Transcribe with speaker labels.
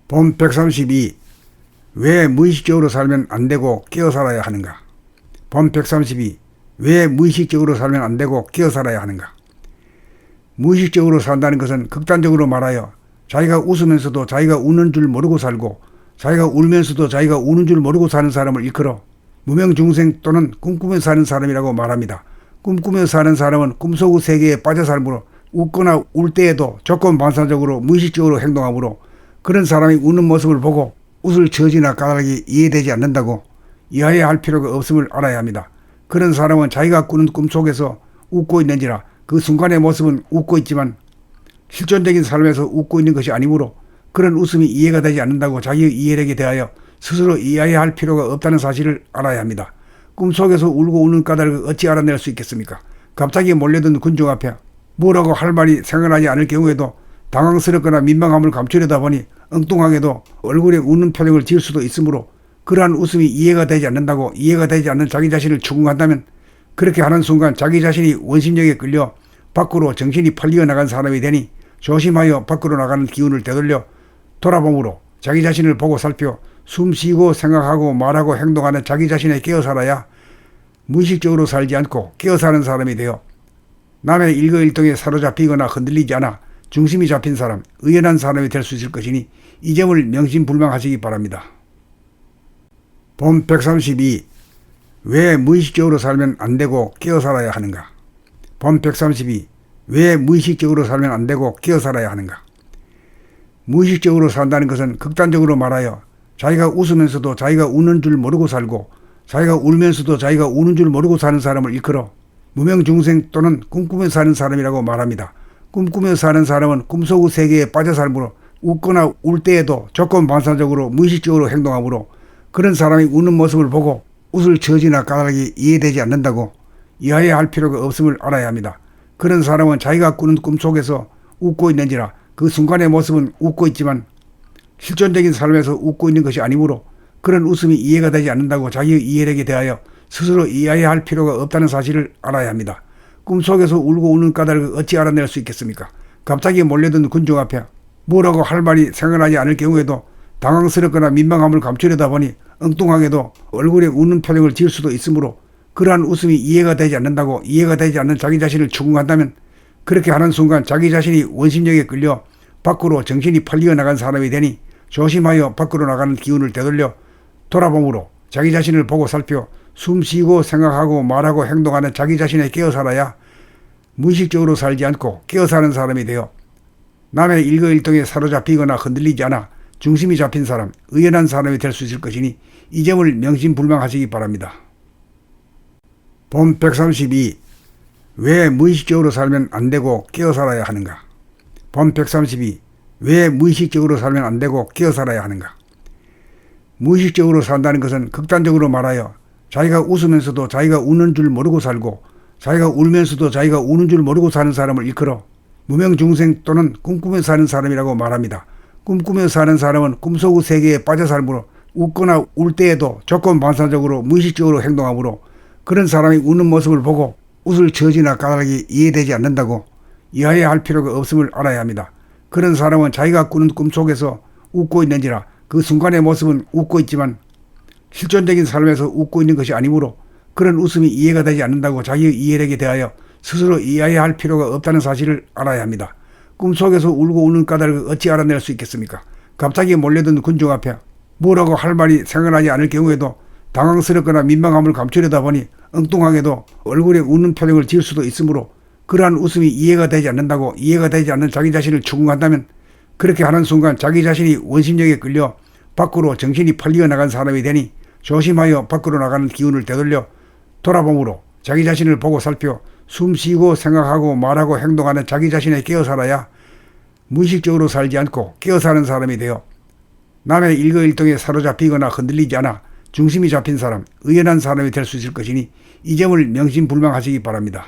Speaker 1: 본 132. 왜 무의식적으로 살면 안 되고 깨어 살아야 하는가? 본 132. 왜 무의식적으로 살면 안 되고 깨어 살아야 하는가? 무의식적으로 산다는 것은 극단적으로 말하여 자기가 웃으면서도 자기가 우는 줄 모르고 살고, 자기가 울면서도 자기가 우는 줄 모르고 사는 사람을 일컬어 무명중생 또는 꿈꾸며 사는 사람이라고 말합니다. 꿈꾸며 사는 사람은 꿈속의 세계에 빠져 살므로 웃거나 울 때에도 조건 반사적으로 무의식적으로 행동하므로 그런 사람이 우는 모습을 보고 웃을 처지나 까닭이 이해되지 않는다고 이해해야 할 필요가 없음을 알아야 합니다. 그런 사람은 자기가 꾸는 꿈속에서 웃고 있는지라 그 순간의 모습은 웃고 있지만 실존적인 삶에서 웃고 있는 것이 아니므로 그런 웃음이 이해가 되지 않는다고 자기의 이해력에 대하여 스스로 이해해야 할 필요가 없다는 사실을 알아야 합니다. 꿈속에서 울고 우는 까닭을 어찌 알아낼 수 있겠습니까? 갑자기 몰려든 군중 앞에 뭐라고 할 말이 생각나지 않을 경우에도 당황스럽거나 민망함을 감추려다 보니 엉뚱하게도 얼굴에 웃는 표정을 지을 수도 있으므로 그러한 웃음이 이해가 되지 않는다고 이해가 되지 않는 자기 자신을 추궁한다면 그렇게 하는 순간 자기 자신이 원심력에 끌려 밖으로 정신이 팔리어 나간 사람이 되니 조심하여 밖으로 나가는 기운을 되돌려 돌아봄으로 자기 자신을 보고 살펴 숨 쉬고 생각하고 말하고 행동하는 자기 자신에 깨어 살아야 무의식적으로 살지 않고 깨어 사는 사람이 되어 남의 일거일동에 사로잡히거나 흔들리지 않아 중심이 잡힌 사람, 의연한 사람이 될 수 있을 것이니 이 점을 명심불명하시기 바랍니다. 본 132. 왜 무의식적으로 살면 안 되고 깨어 살아야 하는가? 본 132. 왜 무의식적으로 살면 안 되고 깨어 살아야 하는가? 무의식적으로 산다는 것은 극단적으로 말하여 자기가 웃으면서도 자기가 우는 줄 모르고 살고, 자기가 울면서도 자기가 우는 줄 모르고 사는 사람을 일컬어 무명중생 또는 꿈꾸며 사는 사람이라고 말합니다. 꿈꾸며 사는 사람은 꿈속의 세계에 빠져 살므로 웃거나 울 때에도 조건 반사적으로 무의식적으로 행동하므로 그런 사람이 우는 모습을 보고 웃을 처지나 까닭이 이해되지 않는다고 이해해야 할 필요가 없음을 알아야 합니다. 그런 사람은 자기가 꾸는 꿈속에서 웃고 있는지라 그 순간의 모습은 웃고 있지만 실존적인 삶에서 웃고 있는 것이 아니므로 그런 웃음이 이해가 되지 않는다고 자기의 이해력에 대하여 스스로 이해해야 할 필요가 없다는 사실을 알아야 합니다. 꿈속에서 울고 우는 까닭을 어찌 알아낼 수 있겠습니까? 갑자기 몰려든 군중 앞에 뭐라고 할 말이 생각나지 않을 경우에도 당황스럽거나 민망함을 감추려다 보니 엉뚱하게도 얼굴에 웃는 표정을 지을 수도 있으므로 그러한 웃음이 이해가 되지 않는다고 이해가 되지 않는 자기 자신을 추궁한다면 그렇게 하는 순간 자기 자신이 원심력에 끌려 밖으로 정신이 팔리어 나간 사람이 되니 조심하여 밖으로 나가는 기운을 되돌려 돌아봄으로 자기 자신을 보고 살펴 숨 쉬고 생각하고 말하고 행동하는 자기 자신에 깨어 살아야 무의식적으로 살지 않고 깨어 사는 사람이 되어 남의 일거일동에 사로잡히거나 흔들리지 않아 중심이 잡힌 사람, 의연한 사람이 될 수 있을 것이니 이 점을 명심불명하시기 바랍니다. 본 132. 왜 무의식적으로 살면 안 되고 깨어 살아야 하는가? 본 132. 왜 무의식적으로 살면 안 되고 깨어 살아야 하는가? 무의식적으로 산다는 것은 극단적으로 말하여 자기가 웃으면서도 자기가 우는 줄 모르고 살고, 자기가 울면서도 자기가 우는 줄 모르고 사는 사람을 일컬어 무명중생 또는 꿈꾸며 사는 사람이라고 말합니다. 꿈꾸며 사는 사람은 꿈속의 세계에 빠져 살므로 웃거나 울 때에도 조건 반사적으로 무의식적으로 행동하므로 그런 사람이 우는 모습을 보고 웃을 처지나 까닭이 이해되지 않는다고 이해해야 할 필요가 없음을 알아야 합니다. 그런 사람은 자기가 꾸는 꿈속에서 웃고 있는지라 그 순간의 모습은 웃고 있지만 실존적인 삶에서 웃고 있는 것이 아니므로 그런 웃음이 이해가 되지 않는다고 자기의 이해력에 대하여 스스로 이해해야 할 필요가 없다는 사실을 알아야 합니다. 꿈속에서 울고 우는 까닭을 어찌 알아낼 수 있겠습니까? 갑자기 몰려든 군중 앞에 뭐라고 할 말이 생각나지 않을 경우에도 당황스럽거나 민망함을 감추려다 보니 엉뚱하게도 얼굴에 웃는 표정을 지을 수도 있으므로 그러한 웃음이 이해가 되지 않는다고 이해가 되지 않는 자기 자신을 추궁한다면 그렇게 하는 순간 자기 자신이 원심력에 끌려 밖으로 정신이 팔리어 나간 사람이 되니 조심하여 밖으로 나가는 기운을 되돌려 돌아봄으로 자기 자신을 보고 살펴 숨 쉬고 생각하고 말하고 행동하는 자기 자신에 깨어 살아야 무의식적으로 살지 않고 깨어 사는 사람이 되어 남의 일거일동에 사로잡히거나 흔들리지 않아 중심이 잡힌 사람, 의연한 사람이 될 수 있을 것이니 이 점을 명심불명하시기 바랍니다.